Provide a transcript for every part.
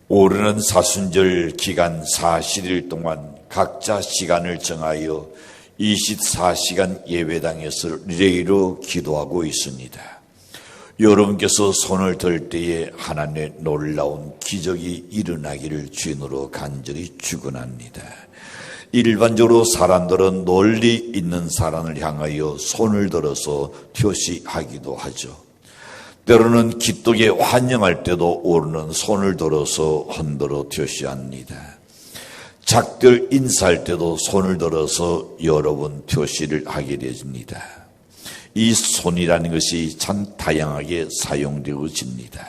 오르는 사순절 기간 40일 동안 각자 시간을 정하여 24시간 예배당에서 리레이로 기도하고 있습니다. 여러분께서 손을 들 때에 하나님의 놀라운 기적이 일어나기를 주인으로 간절히 축원합니다. 일반적으로 사람들은 널리 있는 사람을 향하여 손을 들어서 표시하기도 하죠. 때로는 기독에 환영할 때도 오르는 손을 들어서 흔들어 표시합니다. 작들 인사할 때도 손을 들어서 여러 번 표시를 하게 됩니다. 이 손이라는 것이 참 다양하게 사용되어집니다.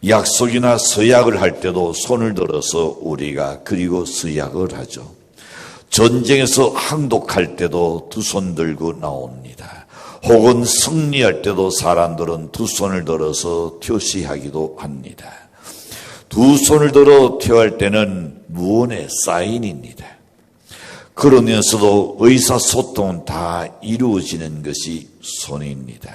약속이나 서약을 할 때도 손을 들어서 우리가 그리고 서약을 하죠. 전쟁에서 항독할 때도 두 손 들고 나옵니다. 혹은 승리할 때도 사람들은 두 손을 들어서 표시하기도 합니다. 두 손을 들어 표할 때는 무언의 사인입니다. 그러면서도 의사소통은 다 이루어지는 것이 손입니다.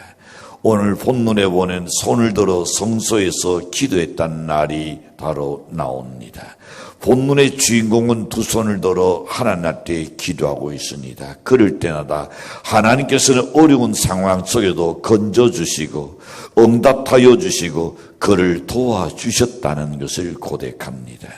오늘 본문에 보는 손을 들어 성소에서 기도했던 날이 바로 나옵니다. 본문의 주인공은 두 손을 들어 하나님 앞에 기도하고 있습니다. 그럴 때마다 하나님께서는 어려운 상황 속에도 건져주시고 응답하여 주시고 그를 도와주셨다는 것을 고백합니다.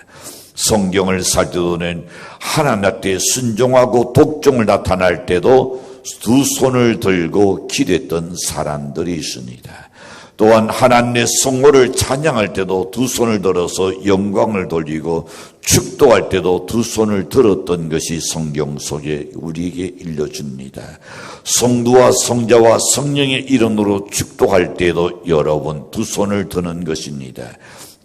성경을 살 때도는 하나님 앞에 순종하고 독종을 나타날 때도 두 손을 들고 기도했던 사람들이 있습니다. 또한 하나님의 성호를 찬양할 때도 두 손을 들어서 영광을 돌리고 축도할 때도 두 손을 들었던 것이 성경 속에 우리에게 일러줍니다. 성부와 성자와 성령의 이름으로 축도할 때도 여러 번 두 손을 드는 것입니다.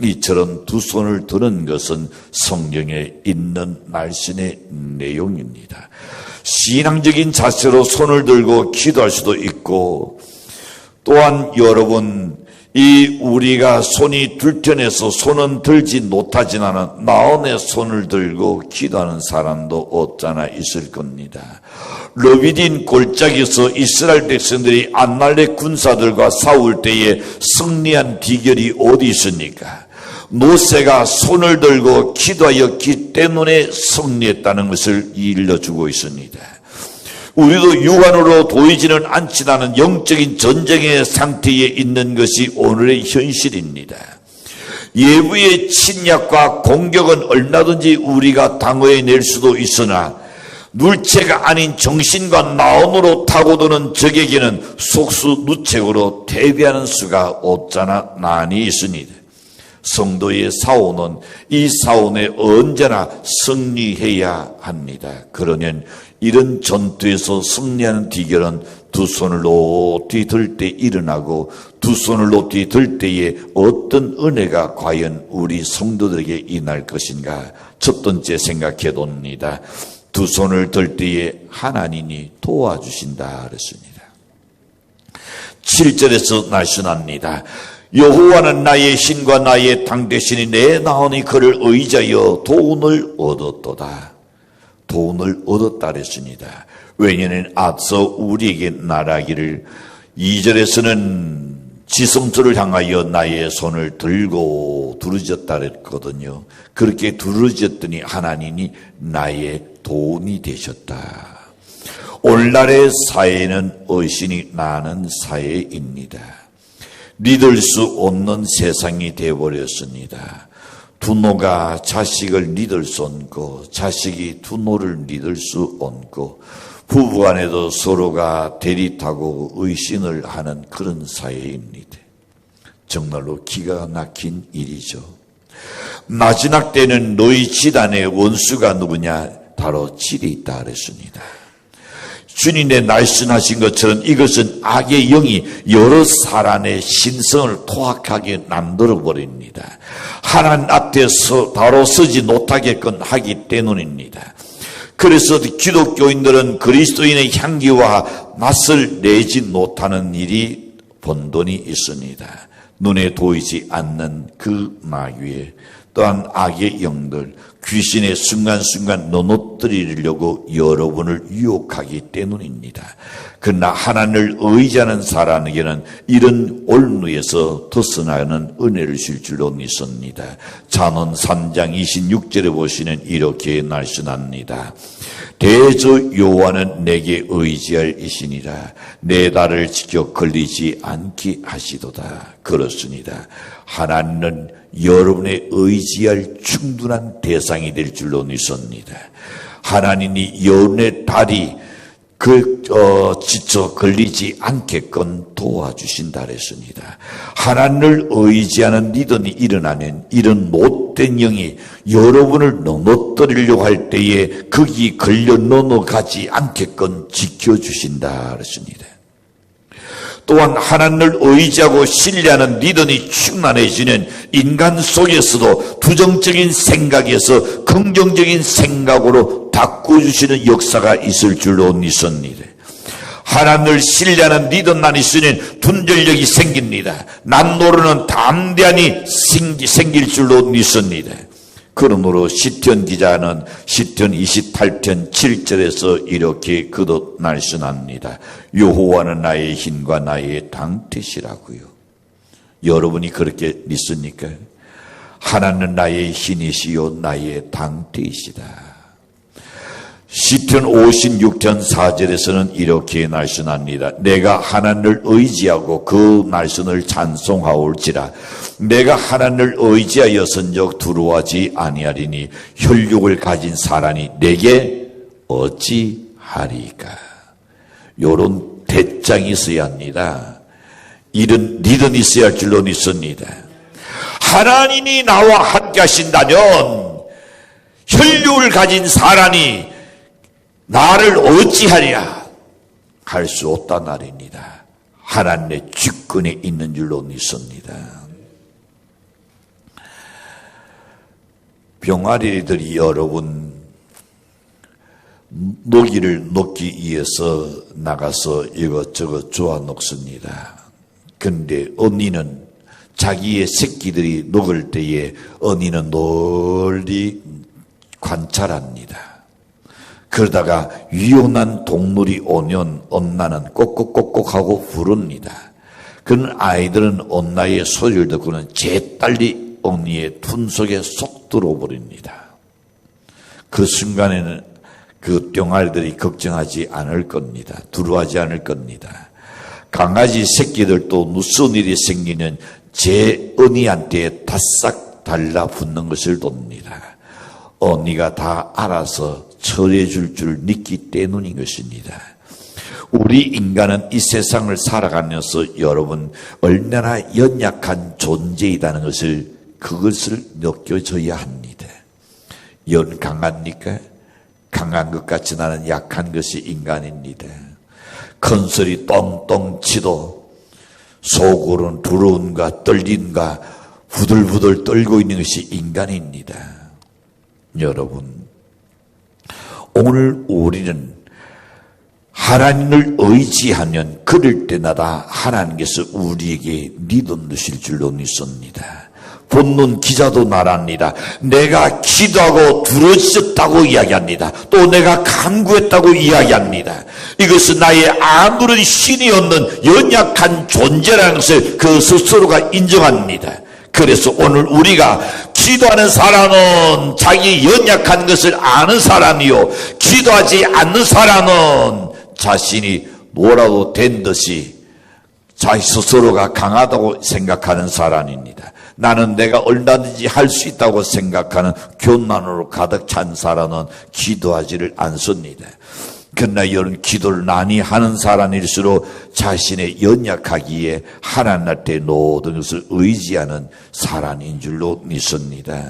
이처럼 두 손을 드는 것은 성경에 있는 말씀의 내용입니다. 신앙적인 자세로 손을 들고 기도할 수도 있고 또한 여러분 우리가 손이 불편해서 손은 들지 못하지만 마음의 손을 들고 기도하는 사람도 없잖아 있을 겁니다. 르비딘 골짜기에서 이스라엘 백성들이 안말렉 군사들과 싸울 때에 승리한 비결이 어디 있습니까? 모세가 손을 들고 기도하였기 때문에 승리했다는 것을 일러주고 있습니다. 우리도 육안으로 보이지는 않지만은 영적인 전쟁의 상태에 있는 것이 오늘의 현실입니다. 예부의 침략과 공격은 얼마든지 우리가 당해낼 수도 있으나 물체가 아닌 정신과 마음으로 타고드는 적에게는 속수무책으로 대비하는 수가 없잖아 난이 있습니다. 성도의 사원은 이 사원에 언제나 승리해야 합니다. 그러면 이런 전투에서 승리하는 비결은 두 손을 높이 들 때 일어나고 두 손을 높이 들 때에 어떤 은혜가 과연 우리 성도들에게 임할 것인가 첫 번째 생각해 봅니다. 두 손을 들 때에 하나님이 도와주신다 그랬습니다. 7절에서 말씀합니다. 여호와는 나의 신과 나의 당대신이 내 나오니 그를 의지하여 도움을 얻었도다. 도움을 얻었다 그랬습니다. 왜냐하면 앞서 우리에게 말하기를 2절에서는 지성소를 향하여 나의 손을 들고 두르짖었다 그랬거든요. 그렇게 두르짖었더니 하나님이 나의 도움이 되셨다. 오늘날의 사회는 의신이 나는 사회입니다. 믿을 수 없는 세상이 되어버렸습니다. 부모가 자식을 믿을 수 없고 자식이 부모를 믿을 수 없고 부부간에도 서로가 대립하고 의심을 하는 그런 사회입니다. 정말로 기가 막힌 일이죠. 마지막 때는 너희 집안의 원수가 누구냐? 바로 질이 있다 그랬습니다. 주님의 말씀하신 것처럼 이것은 악의 영이 여러 사람의 신성을 토악하게 만들어버립니다. 하나님 앞에서 바로 서지 못하게끔 하기 때문입니다. 그래서 기독교인들은 그리스도인의 향기와 맛을 내지 못하는 일이 번돈이 있습니다. 눈에 보이지 않는 그 마귀에 또한 악의 영들, 귀신의 순간순간 넘어뜨리려고 여러분을 유혹하기 때문입니다. 그러나 하나님을 의지하는 사람에게는 이런 올무에서 벗어나는 은혜를 줄 줄로 믿습니다. 잠언 3장 26절에 보시면 이렇게 말씀합니다. 대저 여호와는 내게 의지할 이시니라. 내 달을 지켜 걸리지 않게 하시도다. 그렇습니다. 하나님은 여러분의 의지할 충분한 대상이 될 줄로 믿습니다. 하나님이 여러분의 달이 지쳐 걸리지 않게끔 도와주신다 그랬습니다. 하나님을 의지하는 믿음이 일어나면 이런 못된 영이 여러분을 넘어뜨리려고 할 때에 거기 걸려 넘어가지 않게끔 지켜주신다 그랬습니다. 또한 하나님을 의지하고 신뢰하는 믿음이 충만해지는 인간 속에서도 부정적인 생각에서 긍정적인 생각으로 바꿔주시는 역사가 있을 줄로 믿습니다. 하나님을 신뢰하는 믿음만 있으면 분별력이 생깁니다. 남노로는 담대함이 생길 줄로 믿습니다. 그러므로 시편 기자는 시편 28편 7절에서 이렇게 그도 말씀합니다. 여호와는 나의 힘과 나의 당대시라고요. 여러분이 그렇게 믿습니까? 하나님은 나의 힘이시요 나의 당대이시다. 시편 56편 4절에서는 이렇게 말씀합니다. 내가 하나님을 의지하고 그 말씀을 찬송하올지라. 내가 하나님을 의지하여선적 두려워하지 아니하리니 혈육을 가진 사람이 내게 어찌하리까. 요런 대장이 있어야 합니다. 이런 믿음이 있어야 할 줄로 믿습니다. 하나님이 나와 함께 하신다면 혈육을 가진 사람이 나를 어찌하랴 할 수 없다 말입니다. 하나님의 주권에 있는 줄로 믿습니다. 병아리들이 여러분 먹이를 놓기 위해서 나가서 이것저것 좋아 놓습니다. 그런데 언니는 자기의 새끼들이 녹을 때에 언니는 널리 관찰합니다. 그러다가 위험한 동물이 오면 엄마는 꼭꼭꼭꼭 하고 부릅니다. 그런 아이들은 엄마의 소리를 듣고는 재빨리 언니의 품 속에 쏙 들어버립니다. 그 순간에는 그 뿅알들이 걱정하지 않을 겁니다. 두려워하지 않을 겁니다. 강아지 새끼들도 무슨 일이 생기는 제 언니한테 다싹 달라붙는 것을 돕니다. 언니가 다 알아서 처리해 줄 줄 믿기 때문인 것입니다. 우리 인간은 이 세상을 살아가면서 여러분 얼마나 연약한 존재이라는 것을 그것을 느껴져야 합니다. 연 강합니까? 강한 것 같지 않은 약한 것이 인간입니다. 큰 소리 똥똥 치도 속으로는 두려움과 떨림과 부들부들 떨고 있는 것이 인간입니다. 여러분, 오늘 우리는 하나님을 의지하면 그럴 때마다 하나님께서 우리에게 믿음 주실 줄로 믿습니다. 본문 기자도 말합니다. 내가 기도하고 두려워졌다고 이야기합니다. 또 내가 간구했다고 이야기합니다. 이것은 나의 아무런 신이 없는 연약한 존재라는 것을 그 스스로가 인정합니다. 그래서 오늘 우리가 기도하는 사람은 자기 연약한 것을 아는 사람이요, 기도하지 않는 사람은 자신이 뭐라도 된 듯이 자기 스스로가 강하다고 생각하는 사람입니다. 나는 내가 얼마든지 할 수 있다고 생각하는 교만으로 가득 찬 사람은 기도하지를 않습니다. 그러나 이런 기도를 많이 하는 사람일수록 자신의 연약하기에 하나님한테 모든 것을 의지하는 사람인 줄로 믿습니다.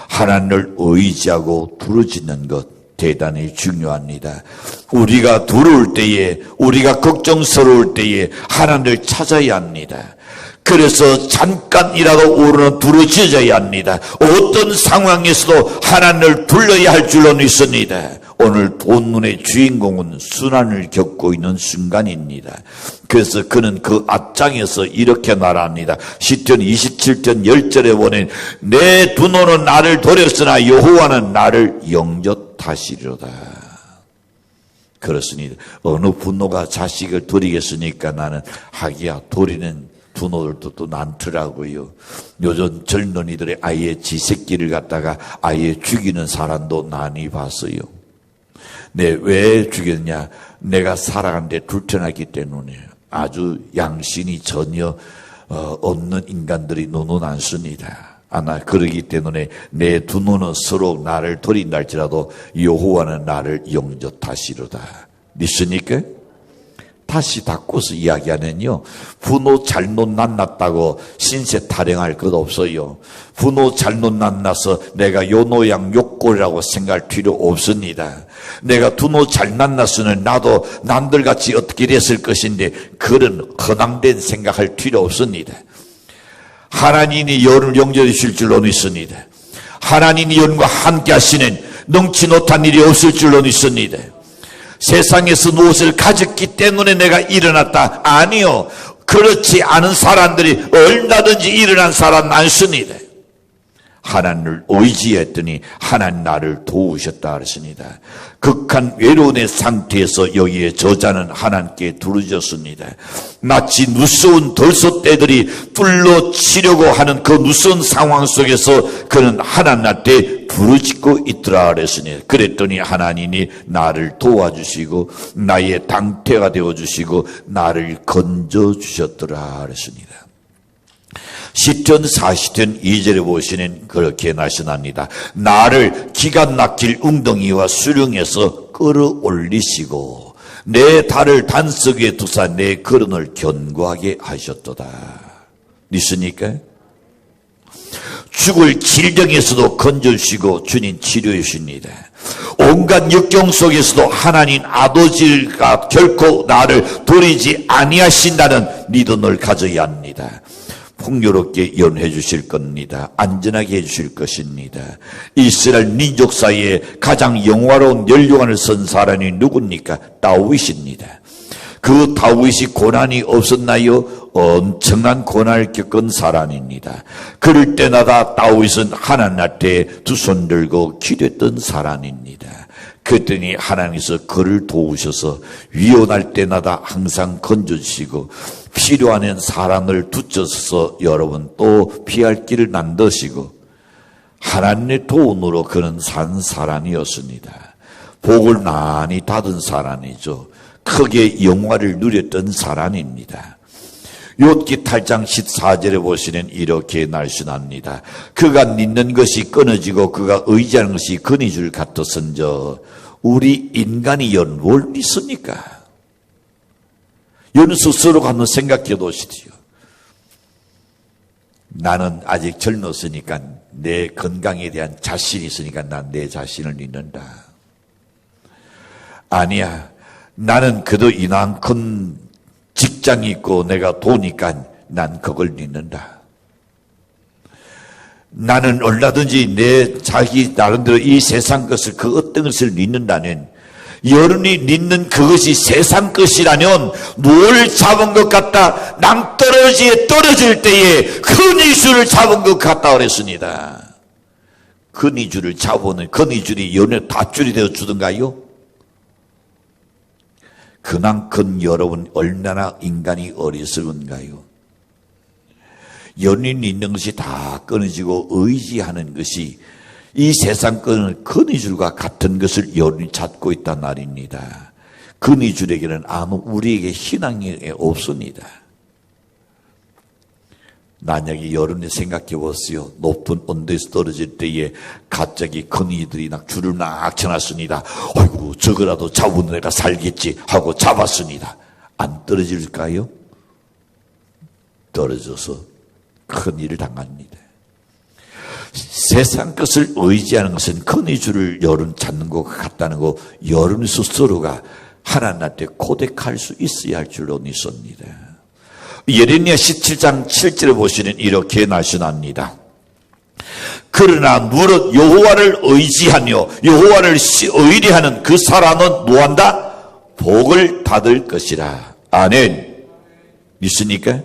하나님을 의지하고 부르짖는 것 대단히 중요합니다. 우리가 두려울 때에, 우리가 걱정스러울 때에 하나님을 찾아야 합니다. 그래서 잠깐이라도 우리는 부르짖어야 합니다. 어떤 상황에서도 하나님을 불러야 할 줄로 믿습니다. 오늘 본문의 주인공은 순환을 겪고 있는 순간입니다. 그래서 그는 그 앞장에서 이렇게 말합니다. 시편 27편 10절에 보면 내 두 눈은 나를 도렸으나 여호와는 나를 영접하시리로다. 그렇습니다. 어느 분노가 자식을 도리겠습니까? 나는 하기야 도리는 분노들도 또 많더라고요. 요즘 젊은이들의 아예 지 새끼를 갖다가 아예 죽이는 사람도 많이 봤어요. 왜 죽였냐? 내가 살아가는데 불편하기 때문에. 아주 양심이 전혀 없는 인간들이 너무 많습니다. 그러기 때문에 내 두 눈은 서로 나를 도린다 할지라도 여호와는 나를 영접하시로다. 믿습니까? 다시 닦고서 이야기하면요, 분노 잘못 만났다고 신세 타령할 것 없어요. 분노 잘못 만나서 내가 요 노양 욕골이라고 생각할 필요 없습니다. 내가 분노 잘 만났으면 나도 남들같이 어떻게 됐을 것인데 그런 허당된 생각할 필요 없습니다. 하나님이 여러분을 영접해 주실 줄로 믿습니다. 하나님이 여러분과 함께 하시는 능치 못한 일이 없을 줄로 믿습니다. 세상에서 무엇을 가졌기 때문에 내가 일어났다. 아니요. 그렇지 않은 사람들이 얼마든지 일어난 사람 많습니다. 하나님을 의지했더니 하나님 나를 도우셨다 그랬습니다. 극한 외로움의 상태에서 여기에 저자는 하나님께 두려졌습니다. 마치 무서운 돌솥대들이 뿔로 치려고 하는 그 무서운 상황 속에서 그는 하나님한테 부르짖고 있더라 그랬으니, 그랬더니 하나님이 나를 도와주시고 나의 당태가 되어주시고 나를 건져주셨더라 그랬습니다. 시편 40편 2절에 보시는 그렇게 나시납니다. 나를 기가 막힐 웅덩이와 수렁에서 끌어올리시고 내 발을 단석 위에 두사 내 걸음을 견고하게 하셨도다. 믿습니까? 죽을 질병에서도 건져주시고 주님 치료해 주십니다. 온갖 역경 속에서도 하나님 아버지가 결코 나를 버리지 아니하신다는 믿음을 가져야 합니다. 풍요롭게 연해 주실 겁니다. 안전하게 해 주실 것입니다. 이스라엘 민족 사이에 가장 영화로운 멸류관을 쓴 사람이 누굽니까? 다윗입니다. 그 다윗이 고난이 없었나요? 엄청난 고난을 겪은 사람입니다. 그럴 때마다 다윗은 하나님한테 두 손 들고 기도했던 사람입니다. 그랬더니 하나님께서 그를 도우셔서 위험할 때마다 항상 건져주시고 필요한 사람을 붙여서 여러분 또 피할 길을 만드시고 하나님의 도움으로 그는 산 사람이었습니다. 복을 많이 받은 사람이죠. 크게 영화를 누렸던 사람입니다. 욥기 8장 14절에 보시면 이렇게 날씬합니다. 그가 믿는 것이 끊어지고 그가 의지하는 것이 끊어질 같았은저 우리 인간이 뭘 믿습니까? 여러분 스스로가 한번 생각해 보시지요. 나는 아직 젊었으니까 내 건강에 대한 자신이 있으니까 난 내 자신을 믿는다. 아니야. 나는 그래도 이만큼 직장이 있고 내가 도니까 난 그걸 믿는다. 나는 얼마든지 내 자기 나름대로 이 세상 것을 그 어떤 것을 믿는다는 여러분이 믿는 그것이 세상 것이라면 뭘 잡은 것 같다. 낭떠러지에 떨어질 때에 큰이줄을 잡은 것 같다 그랬습니다. 큰이줄을 잡으면 큰이줄이 연애 닷줄이 되어 주던가요? 그만큼 여러분 얼마나 인간이 어리석은가요? 연인 있는 것이 다 끊어지고 의지하는 것이 이 세상 끈을 근위줄과 같은 것을 여러분이 찾고 있단 말입니다. 근위줄에게는 아무 우리에게 희망이 없습니다. 만약에 여러분이 생각해 보세요. 높은 언덕에서 떨어질 때에 갑자기 근위들이 줄을 막 쳐놨습니다. 아이고 저거라도 잡으면 내가 살겠지 하고 잡았습니다. 안 떨어질까요? 떨어져서 큰 일을 당합니다. 세상 것을 의지하는 것은 근위줄을 여러분 찾는 것 같다는 거 여러분 스스로가 하나님한테 고백할 수 있어야 할 줄로 믿습니다. 예레미야 17장 7절에 보시면 이렇게 나타납니다. 그러나 무릇 여호와를 의지하며 여호와를 의뢰하는 그 사람은 뭐한다? 복을 받을 것이라. 아멘. 믿습니까?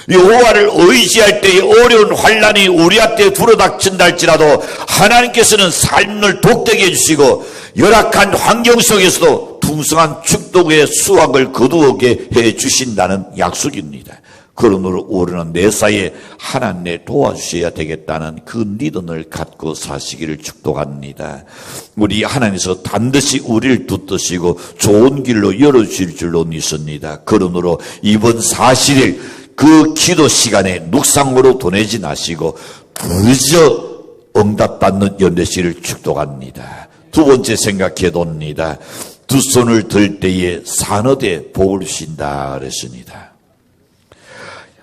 여호와를 의지할 때에 어려운 환난이 우리한테 불어닥친다 할지라도 하나님께서는 삶을 독되게 해주시고 열악한 환경 속에서도 풍성한 축복의 수확을 거두게 해주신다는 약속입니다. 그러므로 우리는 매사에 하나님을 도와주셔야 되겠다는 그 믿음을 갖고 사시기를 축복합니다. 우리 하나님께서 반드시 우리를 붙드시고 좋은 길로 열어주실 줄로 믿습니다. 그러므로 이번 40일 그 기도 시간에 묵상으로 보내지 마시고 부르짖어 응답받는 연대시를 축복합니다. 두 번째 생각해 봅니다. 두 손을 들 때에 산업에 복을 주신다 그랬습니다.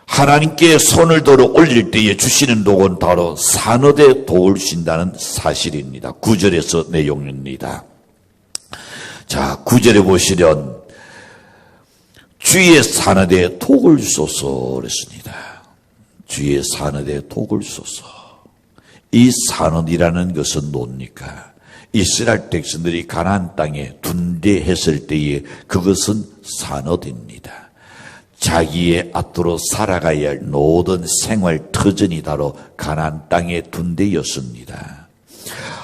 하나님께 손을 들어 올릴 때에 주시는 복은 바로 산업에 복을 주신다는 사실입니다. 9절에서 내용입니다. 자, 9절에 보시면 주의 산업에 복을 주소서 그랬습니다. 주의 산업에 복을 주소서. 이 산업이라는 것은 뭡니까? 이스라엘 백성들이 가나안 땅에 둔대했을 때에 그것은 산업입니다. 자기의 앞으로 살아가야 할 모든 생활 터전이 바로 가나안 땅의 둔대였습니다.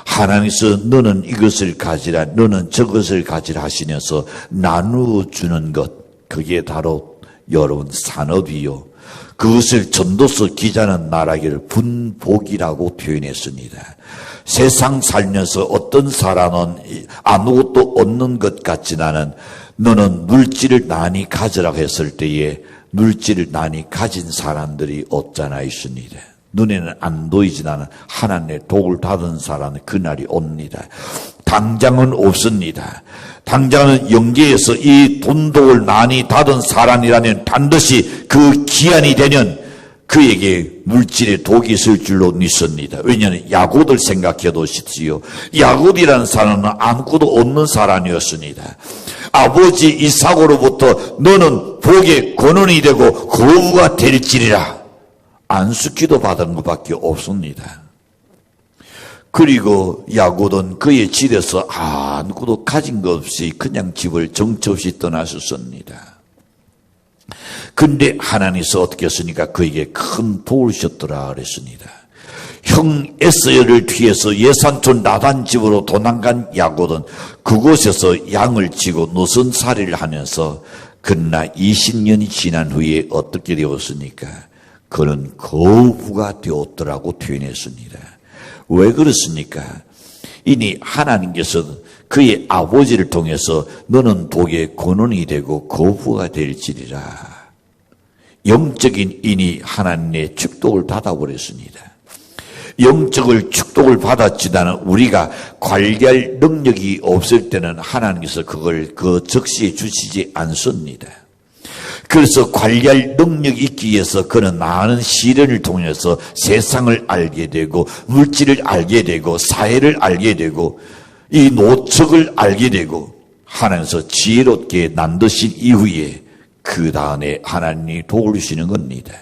하나님께서 너는 이것을 가지라 너는 저것을 가지라 하시면서 나누어 주는 것, 그게 바로 여러분 산업이요. 그것을 전도서 기자는 말하기를 분복이라고 표현했습니다. 세상 살면서 어떤 사람은 아무것도 없는 것 같지만은 너는 물질을 많이 가지라고 했을 때에 물질을 많이 가진 사람들이 없잖아 있습니다. 눈에는 안 보이지만 하나님의 복을 받은 사람은 그날이 옵니다. 당장은 없습니다. 당장은 영계에서 이 돈독을 많이 받은 사람이라면 반드시 그 기한이 되면 그에게 물질의 독이 있을 줄로 믿습니다. 왜냐하면 야곱을 생각해 보십시오. 야곱이라는 사람은 아무것도 없는 사람이었습니다. 아버지 이삭으로부터 너는 복의 권원이 되고 거부가 될지니라 안수기도 받은 것밖에 없습니다. 그리고 야곱은 그의 집에서 아무것도 가진 것 없이 그냥 집을 정처 없이 떠나셨습니다. 근데 하나님께서 어떻게 했으니까 그에게 큰 복을 주셨더라 그랬습니다. 형 에서를 뒤에서 예산촌 나단 집으로 도망간 야곱은 그곳에서 양을 치고 노선살이를 하면서 그러나 20년이 지난 후에 어떻게 되었습니까? 그는 거부가 되었더라고 표현했습니다. 왜 그렇습니까? 이니 하나님께서 그의 아버지를 통해서 너는 복의 권원이 되고 거부가 될지리라. 영적인 인이 하나님의 축복을 받아버렸습니다. 영적을 축복을 받았지만 우리가 관리할 능력이 없을 때는 하나님께서 그걸 그 적시에 주시지 않습니다. 그래서 관리할 능력이 있기 위해서 그는 많은 시련을 통해서 세상을 알게 되고 물질을 알게 되고 사회를 알게 되고 이 노척을 알게 되고 하나님께서 지혜롭게 만드신 이후에 그 다음에 하나님이 복을 주시는 겁니다.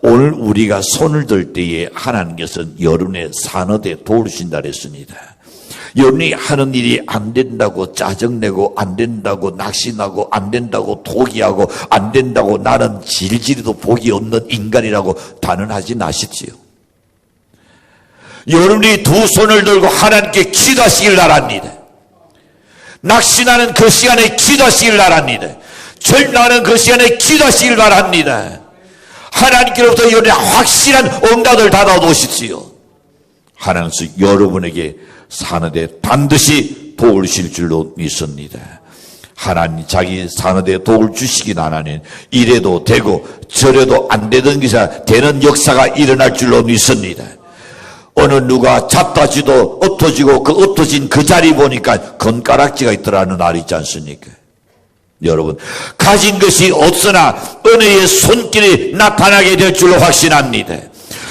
오늘 우리가 손을 들 때에 하나님께서는 여러분의 산업에 복을 주신다 그랬습니다. 여러분이 하는 일이 안 된다고 짜증내고 안 된다고 낙심하고 안 된다고 포기하고 안 된다고 나는 질질이도 복이 없는 인간이라고 단언하지 마십시오. 여러분이 두 손을 들고 하나님께 기도하시길 바랍니다. 낙심하는 그 시간에 기도하시길 바랍니다. 절망하는 그 시간에 기도하시길 바랍니다. 하나님께로부터 여러분의 확실한 응답을 받아보십시오. 하나님께서 여러분에게 사는데 반드시 복을 주실 줄로 믿습니다. 하나님 자기 사는데 복을 주시긴 안 하는 이래도 되고 저래도 안 되던 것이 되는 역사가 일어날 줄로 믿습니다. 어느 누가 잡다지도 엎어지고 그 엎어진 그 자리 보니까 건가락지가 있더라는 말이 있지 않습니까? 여러분 가진 것이 없으나 은혜의 손길이 나타나게 될 줄로 확신합니다.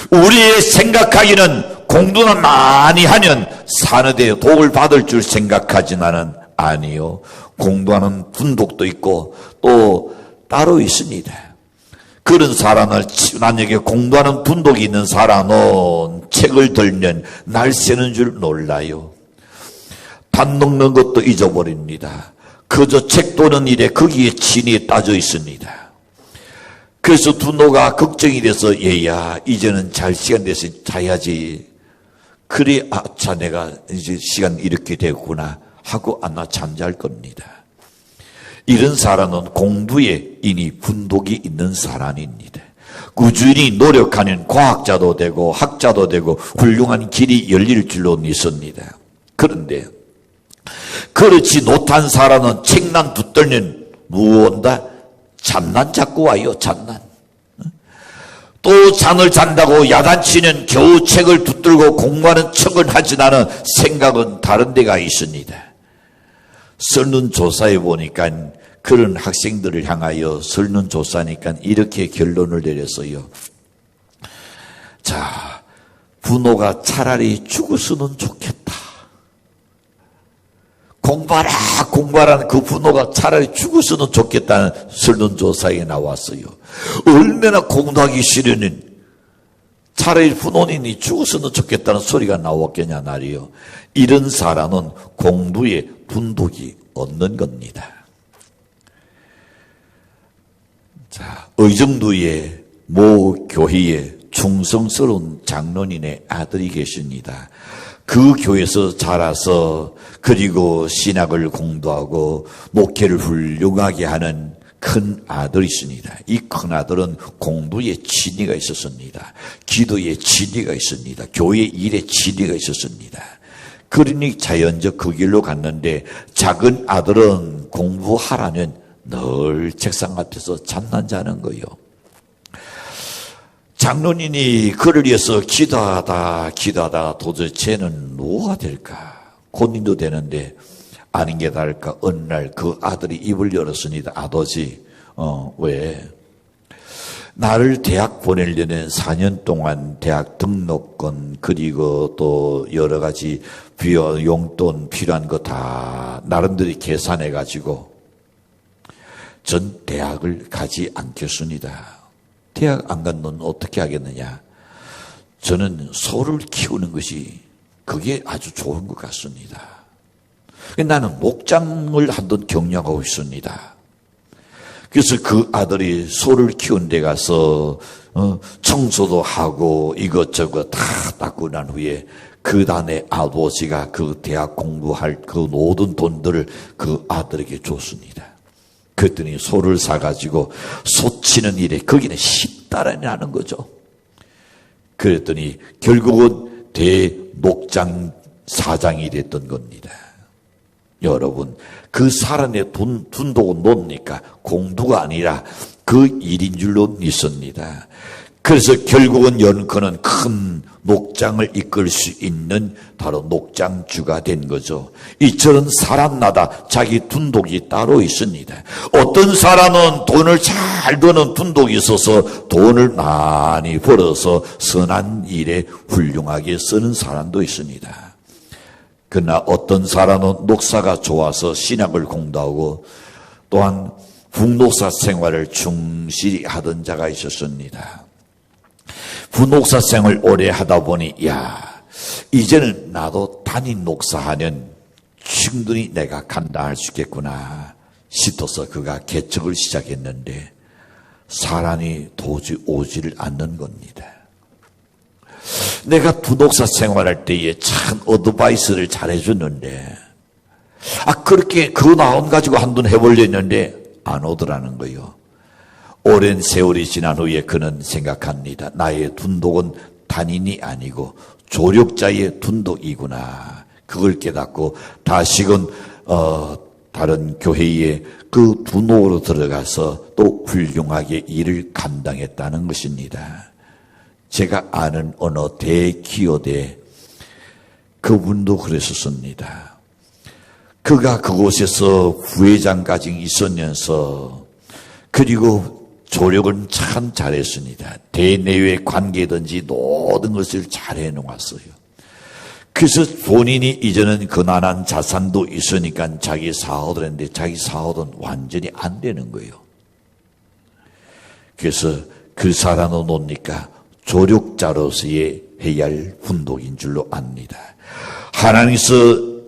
우리의 생각하기는 공부는 많이 하면 산업에 복을 받을 줄 생각하지만은 아니요. 공부하는 분복도 있고 또 따로 있습니다. 그런 사람을 만약에 공부하는 분복이 있는 사람은 책을 들면 날 새는 줄 몰라요. 밥 먹는 것도 잊어버립니다. 그저 책 도는 일에 거기에 진이 따져 있습니다. 그래서 분노가 걱정이 돼서 얘야 이제는 잘 시간 돼서 자야지. 그래 아차 내가 이제 시간 이렇게 됐구나 하고 아마 잠잘 겁니다. 이런 사람은 공부에 이미 분독이 있는 사람입니다. 꾸준히 노력하는 과학자도 되고 학자도 되고 훌륭한 길이 열릴 줄로 믿습니다. 그런데 그렇지 못한 사람은 책난 붙들면 무언가 잠난 자꾸 와요. 잠난. 또 잠을 잔다고 야단치는 겨우 책을 붙들고 공부하는 척을 하지 않은 생각은 다른 데가 있습니다. 설문조사에 보니까 그런 학생들을 향하여 설문조사니까 이렇게 결론을 내렸어요. 자, 분노가 차라리 죽었으면 좋겠다. 공부하라는 그 분노가 차라리 죽었으면 좋겠다는 설문조사에 나왔어요. 얼마나 공부하기 싫으니 차라리 분노인이 죽었으면 좋겠다는 소리가 나왔겠냐 말이요. 이런 사람은 공부에 분독이 없는 겁니다. 자, 의정부의 모 교회에 충성스러운 장로님의 아들이 계십니다. 그 교회에서 자라서 그리고 신학을 공부하고 목회를 훌륭하게 하는 큰 아들이 있습니다. 이 큰 아들은 공부에 진리가 있었습니다. 기도에 진리가 있습니다. 교회 일에 진리가 있었습니다. 그러니 자연적 그 길로 갔는데 작은 아들은 공부하라면 늘 책상 앞에서 잠난 자는 거예요. 장로님이 그를 위해서 기도하다 도대체는 뭐가 될까? 고민도 되는데 아닌 게 다를까 어느 날 그 아들이 입을 열었습니다. 아버지 왜? 나를 대학 보내려는 4년 동안 대학 등록금 그리고 또 여러 가지 비용 용돈 필요한 거 다 나름대로 계산해 가지고 전 대학을 가지 않겠습니다. 대학 안 간 넌 어떻게 하겠느냐? 저는 소를 키우는 것이 그게 아주 좋은 것 같습니다. 나는 목장을 한번 경영하고 있습니다. 그래서 그 아들이 소를 키운 데 가서 청소도 하고 이것저것 다 닦고 난 후에 그 다음에 아버지가 그 대학 공부할 그 모든 돈들을 그 아들에게 줬습니다. 그랬더니 소를 사가지고 소 치는 일에 거기는 10달러나 하는 거죠. 그랬더니 결국은 대목장 사장이 됐던 겁니다. 여러분, 그 사람의 분독은 뭡니까? 공부가 아니라 그 일인 줄로 믿습니다. 그래서 결국은 연커는 큰 목장을 이끌 수 있는 바로 목장주가 된 거죠. 이처럼 사람마다 자기 분독이 따로 있습니다. 어떤 사람은 돈을 잘 버는 분독이 있어서 돈을 많이 벌어서 선한 일에 훌륭하게 쓰는 사람도 있습니다. 그러나 어떤 사람은 목사가 좋아서 신학을 공부하고 또한 북목사 생활을 충실히 하던 자가 있었습니다. 부목사 생을 오래 하다 보니 이제는 나도 담임 목사하면 충분히 내가 간다 할 수 있겠구나 싶어서 그가 개척을 시작했는데 사람이 도저히 오지를 않는 겁니다. 내가 부목사 생활할 때에 참 어드바이스를 잘해줬는데 그렇게 그 마음 가지고 한번 해보려 했는데 안 오더라는 거예요. 오랜 세월이 지난 후에 그는 생각합니다. 나의 둔독은 단인이 아니고 조력자의 둔독이구나. 그걸 깨닫고 다시금 다른 교회에 그 둔독으로 들어가서 또 훌륭하게 일을 감당했다는 것입니다. 제가 아는 어느 대기업에 그분도 그랬었습니다. 그가 그곳에서 부회장까지 있으면서 그리고 조력은 참 잘했습니다. 대내외 관계든지 모든 것을 잘 해놓았어요. 그래서 본인이 이제는 그만한 자산도 있으니까 자기 사업을 했는데 자기 사업은 완전히 안 되는 거예요. 그래서 그 사람은 뭡니까? 조력자로서의 해야 할 둔독인 줄로 압니다. 하나님께서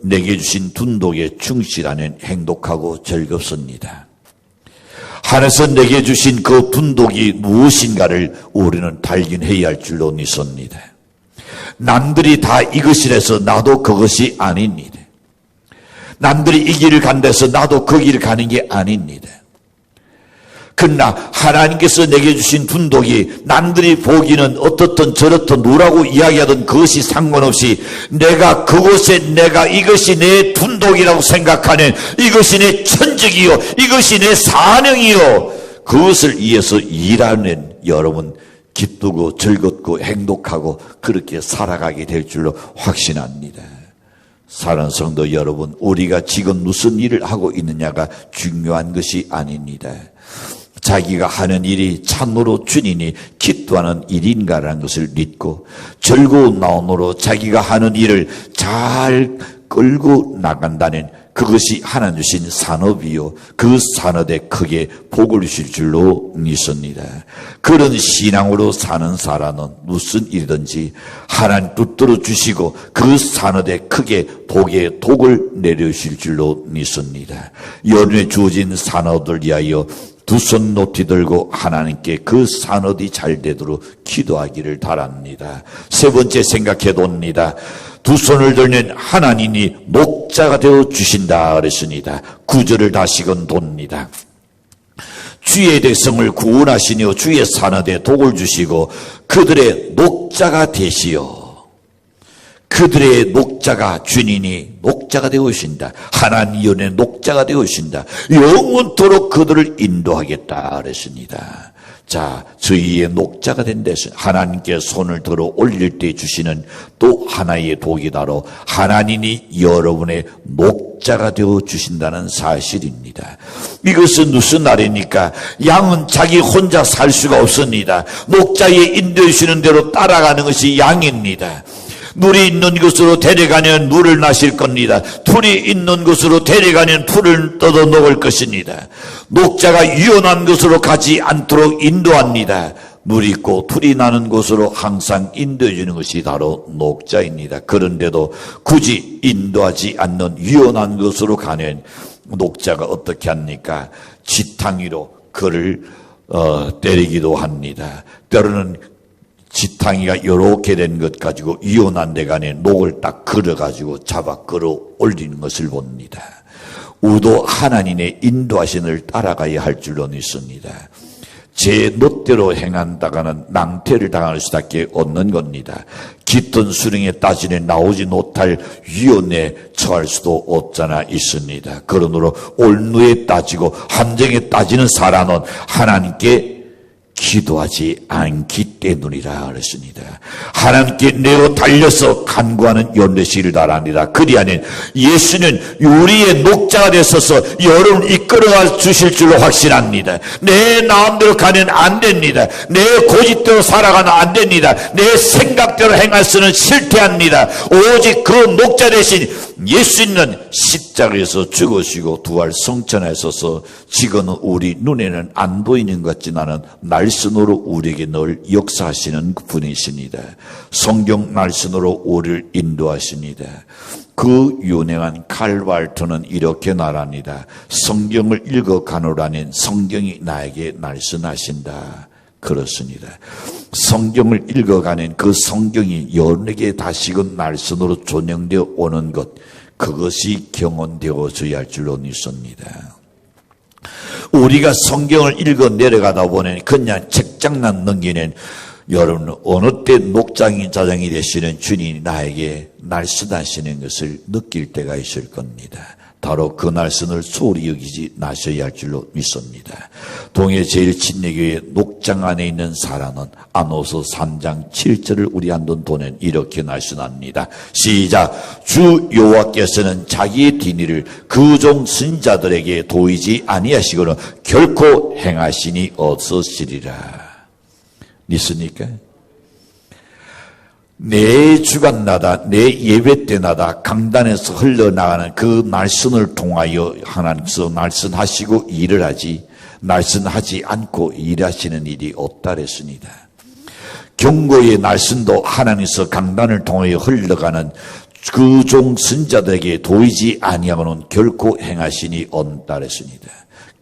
내게 주신 둔독에 충실하는 행복하고 즐겁습니다. 하나님께서 내게 주신 그 둔독이 무엇인가를 우리는 발견해야 할 줄로 믿습니다. 남들이 다 이것이라서 나도 그것이 아닙니다. 남들이 이 길을 간다해서 나도 그 길을 가는 게 아닙니다. 그러나 하나님께서 내게 주신 둔독이 남들이 보기는 어떻든 저렇든 누라고 이야기하든 그것이 상관없이 내가 그곳에 내가 이것이 내 둔독이라고 생각하는 이것이 내 천직이요 이것이 내 사명이요 그것을 위해서 일하는 여러분 기쁘고 즐겁고 행복하고 그렇게 살아가게 될 줄로 확신합니다. 사랑하는 성도 여러분, 우리가 지금 무슨 일을 하고 있느냐가 중요한 것이 아닙니다. 자기가 하는 일이 참으로 주님이 기뻐하는 일인가라는 것을 믿고 즐거운 마음으로 자기가 하는 일을 잘 끌고 나간다는 그것이 하나님 주신 산업이요 그 산업에 크게 복을 주실 줄로 믿습니다. 그런 신앙으로 사는 사람은 무슨 일이든지 하나님 붙들어 주시고 그 산업에 크게 복의 독을 내려주실 줄로 믿습니다. 여름에 주어진 산업을 위하여 두 손 높이 들고 하나님께 그 산업이 잘 되도록 기도하기를 바랍니다. 세 번째 생각해 봅니다. 두 손을 들면 하나님이 목자가 되어 주신다 그랬습니다. 9절을 다시금 돕니다. 주의 백성을 구원하시며 주의 산업에 독을 주시고 그들의 목자가 되시오. 그들의 목자가 주님이 목자가 되어오신다. 하나님 연의 목자가 되어오신다. 영원토록 그들을 인도하겠다 그랬습니다. 자, 저희의 목자가 된 데서 하나님께 손을 들어 올릴 때 주시는 또 하나의 독이다로 하나님이 여러분의 목자가 되어 주신다는 사실입니다. 이것은 무슨 말입니까? 양은 자기 혼자 살 수가 없습니다. 목자의 인도해 주시는 대로 따라가는 것이 양입니다. 물이 있는 곳으로 데려가면 물을 마실 겁니다. 풀이 있는 곳으로 데려가면 풀을 뜯어 먹을 것입니다. 목자가 유연한 곳으로 가지 않도록 인도합니다. 물이 있고 풀이 나는 곳으로 항상 인도해 주는 것이 바로 목자입니다. 그런데도 굳이 인도하지 않는 유연한 곳으로 가는 목자가 어떻게 합니까? 지팡이로 그를 때리기도 합니다. 때로는 지팡이가 이렇게 된 것 가지고 유연한 데 간에 목을 딱 걸어가지고 잡아 끌어 올리는 것을 봅니다. 우도 하나님의 인도하심을 따라가야 할 줄로 믿습니다. 제 멋대로 행한다가는 낭패를 당할 수밖에 없는 겁니다. 깃든 수령의 따지에 나오지 못할 위원에 처할 수도 없잖아 있습니다. 그러므로 올무에 따지고 함정에 따지는 사람은 하나님께 기도하지 않기 때문이라 그랬습니다. 하나님께 내어 달려서 간구하는 연례시를 바랍니다. 그리하면 예수는 우리의 목자가 되셔서 여러분을 이끌어가 주실 줄로 확신합니다. 내 마음대로 가면 안 됩니다. 내 고집대로 살아가면 안 됩니다. 내 생각대로 행할수는 실패합니다. 오직 그 목자 대신 예수님은 십자가에서 죽으시고 부활 성천하셔서 지금은 우리 눈에는 안 보이는 것 같지만은 날선으로 우리에게 늘 역사하시는 분이십니다. 성경 날선으로 우리를 인도하십니다. 그 유명한 칼 왈트는 이렇게 말합니다. 성경을 읽어 가노라는 성경이 나에게 날선하신다. 그렇습니다. 성경을 읽어가는 그 성경이 여러분에게 다시금 날선으로 조명되어 오는 것, 그것이 경험되어져야 할 줄로 믿습니다. 우리가 성경을 읽어 내려가다 보니 그냥 책장만 넘기는 여러분 어느 때 목장이 자장이 되시는 주님이 나에게 날선하시는 것을 느낄 때가 있을 겁니다. 바로 그 날선을 소홀히 여기지 마셔야 할 줄로 믿습니다. 동해 제1침례교회 녹장 안에 있는 사람은 아모스 3장 7절을 우리 한번 보낸 이렇게 날선합니다. 시작. 주 여호와께서는 자기의 디니를 그 종 선지자들에게 도이지 아니하시고는 결코 행하시니 없으시리라. 믿습니까? 내 주간마다 내 예배 때마다 강단에서 흘러나가는 그 날선을 통하여 하나님께서 날선하시고 일을 하지 날선하지 않고 일하시는 일이 없다 그랬습니다. 경고의 날선도 하나님께서 강단을 통하여 흘러가는 그 종 선자들에게 도이지 아니하고는 결코 행하시니 온따르시니다.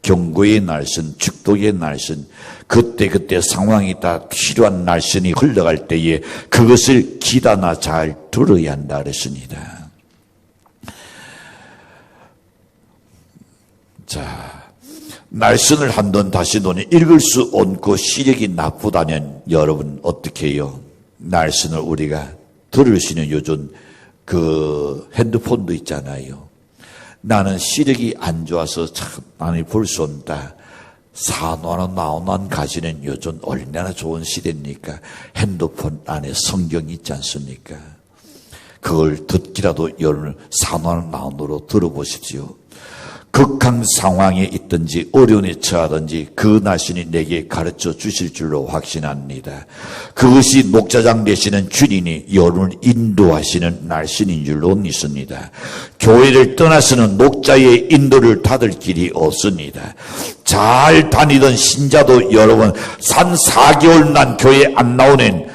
경고의 날선, 축복의 날선, 그때 상황이 다 필요한 날선이 흘러갈 때에 그것을 기다나 잘 들어야 한다 그랬습니다. 자, 날선을 한번 다시 논에 읽을 수 없고 시력이 나쁘다면 여러분 어떻게 해요? 날선을 우리가 들을 수 있는 요즘 그 핸드폰도 있잖아요. 나는 시력이 안 좋아서 참 많이 볼 수 없다. 산화나 나오난 가지는 요즘 얼마나 좋은 시대입니까? 핸드폰 안에 성경이 있지 않습니까? 그걸 듣기라도 여러분 산화나 나온으로 들어보십시오. 극한 상황에 있든지 어려움에 처하든지 그 날씬이 내게 가르쳐 주실 줄로 확신합니다. 그것이 목자장 되시는 주님이 여러분을 인도하시는 날씬인 줄로 믿습니다. 교회를 떠나서는 목자의 인도를 받을 길이 없습니다. 잘 다니던 신자도 여러분 4개월 난 교회 안 나오는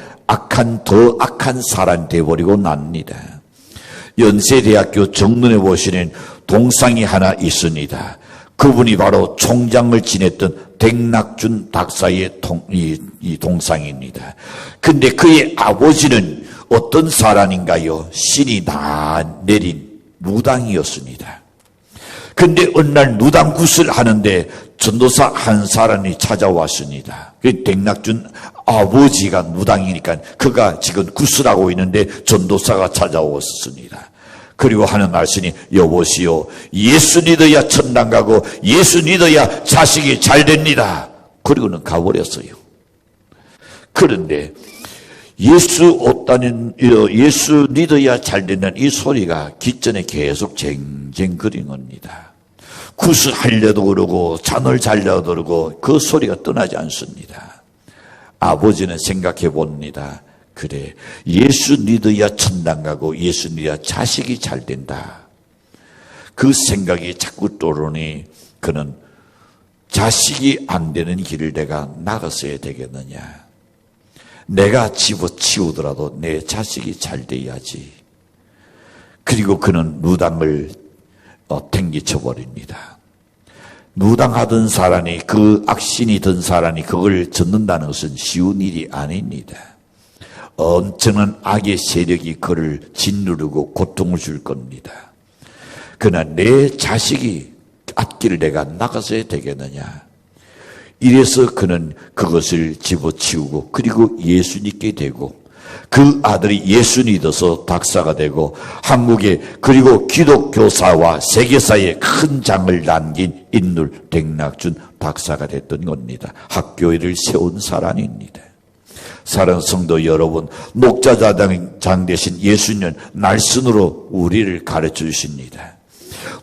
더 악한 사람 되어버리고 납니다. 연세대학교 정문에 보시는 동상이 하나 있습니다. 그분이 바로 총장을 지냈던 백낙준 박사의 동상입니다. 근데 그의 아버지는 어떤 사람인가요? 신이 다 내린 무당이었습니다. 근데 어느 날 무당 굿을 하는데 전도사 한 사람이 찾아왔습니다. 그 백낙준 아버지가 무당이니까 그가 지금 굿을 하고 있는데 전도사가 찾아왔습니다. 그리고 하는 말씀이 여보시오, 예수 믿어야 천당 가고 예수 믿어야 자식이 잘 됩니다. 그리고는 가버렸어요. 그런데 예수 믿어야 잘 된다는 이 소리가 귓전에 계속 쟁쟁거리는 겁니다. 굿을 하려도 그러고 잔을 잘려도 그러고 그 소리가 떠나지 않습니다. 아버지는 생각해 봅니다. 그래, 예수 믿어야 천당 가고 예수 믿어야 자식이 잘 된다. 그 생각이 자꾸 떠오르니 그는 자식이 안 되는 길을 내가 나갔어야 되겠느냐. 내가 집어치우더라도 내 자식이 잘 돼야지. 그리고 그는 무당을 땡기쳐버립니다. 무당하던 사람이 그 악신이 든 사람이 그걸 젓는다는 것은 쉬운 일이 아닙니다. 엄청난 악의 세력이 그를 짓누르고 고통을 줄 겁니다. 그러나 내 자식이 앞길을 내가 나가서야 되겠느냐. 이래서 그는 그것을 집어치우고 그리고 예수 믿게 되고 그 아들이 예수 믿어서 박사가 되고 한국에 그리고 기독교사와 세계사에 큰 장을 남긴 인물 백낙준 박사가 됐던 겁니다. 학교를 세운 사람입니다. 사랑하는 성도 여러분, 목자장 되신 예수님은 날선으로 우리를 가르쳐 주십니다.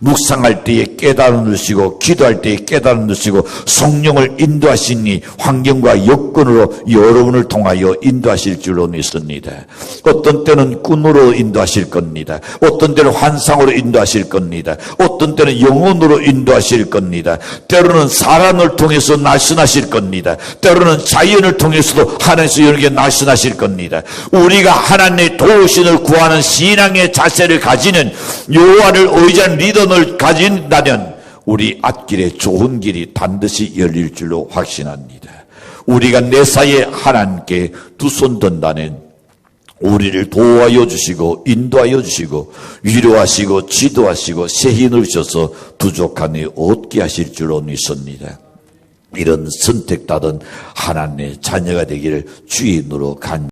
묵상할 때에 깨달음을 주시고 기도할 때에 깨달음을 주시고 성령을 인도하시니 환경과 여건으로 여러분을 통하여 인도하실 줄로 믿습니다. 어떤 때는 꿈으로 인도하실 겁니다. 어떤 때는 환상으로 인도하실 겁니다. 어떤 때는 영혼으로 인도하실 겁니다. 때로는 사람을 통해서 날씬하실 겁니다. 때로는 자연을 통해서도 하나님께서 여러분에게 날씬하실 겁니다. 우리가 하나님의 도우심을 구하는 신앙의 자세를 가지는 여호와를 의지하는 리더를 가진다면 우리 앞길에 좋은 길이 반드시 열릴 줄로 확신합니다. 우리가 내 사이에 하나님께 두 손 든다는 우리를 도와여 주시고 인도하여 주시고 위로하시고 지도하시고 새 힘을 주셔서 부족함이 얻게 하실 줄로 믿습니다. 이런 선택받은 하나님의 자녀가 되기를 주인으로 간